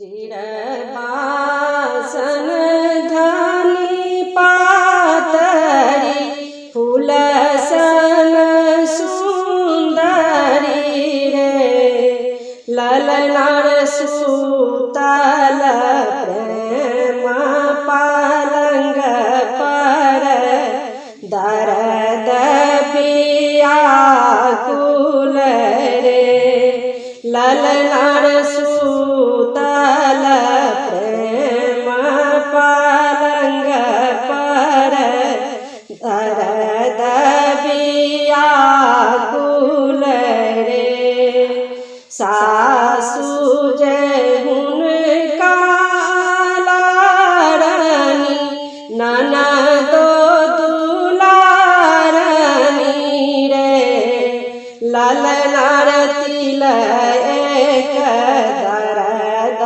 चिरबासन धानी पातरी फुलसन सुंदरी रे ललनार सुतल प्रेम पालंग पर दर्द व्याकुल रे ललनार सुतल प्रेम पालंग पर दर्द व्याकुल रे सासु जय हुनका लारनी ननदो दुलारनी रे ललनार तिल एक दर्द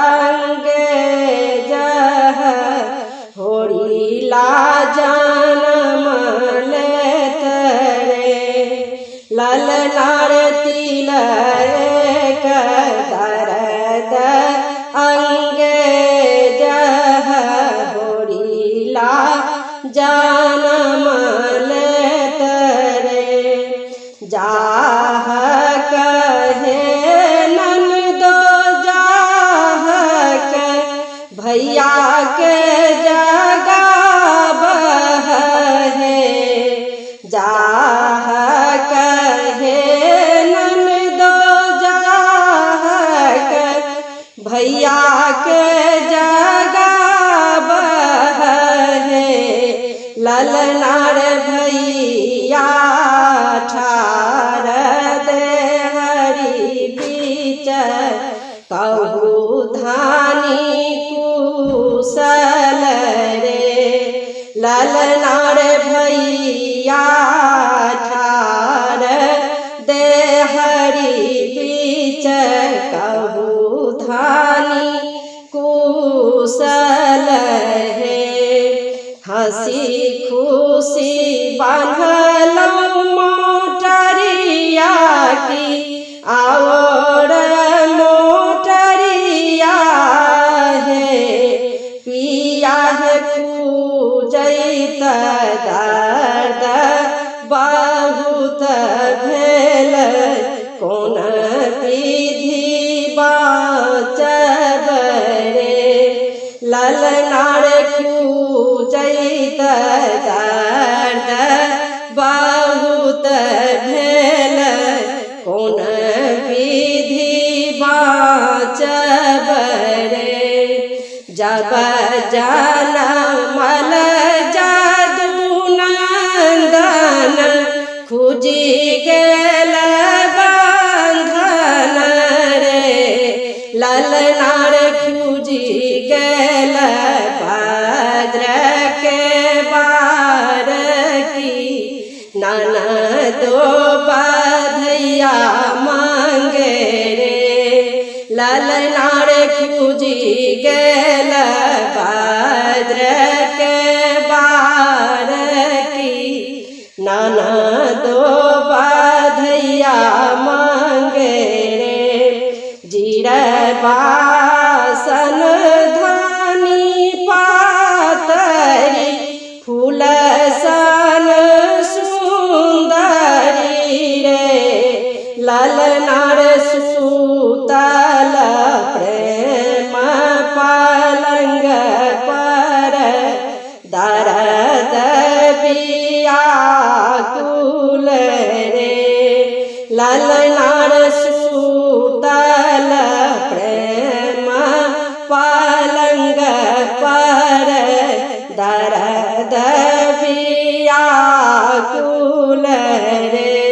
अंगे जह होड़ीला जन्म लेत रे ललनार तिल एक दर्द अंगे जह होड़ीला जन्म लेत रे जाह कहे ननदो जाह के भैया के जगाबह है जाह कहे ननदो जाह के भैया के जगाबह है ललनार भैया ठार दे हरि बीच कहू धानी कुशल रे ललनार भैया ठार दे हरि बीच कहू धानी कुशल है हंसी खुशी बांधल मोटरिया की और मोटरिया है पिया है पूजैत दर्द बहुत भेल कौन विधि बाचब रे ललनार पूजैत दर्द बहुत भेल कौन विधि बाचब रे जब जनमल जादू नंदन खुजी गेल बंधन रे ललनार खुजी गेल भद्र के बार की ननदो बधैया मांगे रे ललनार खुजी गेल भद्र के बार की ननदो बधैया मांगे रे जिरबासन धानी पातरी फूलसन सुंदरी रे ललनार सुतल प्रेम पालंग पर दर्द व्याकुल रे ललनार सुतल प्रेम पालंग पर दर्द व्याकुल रे।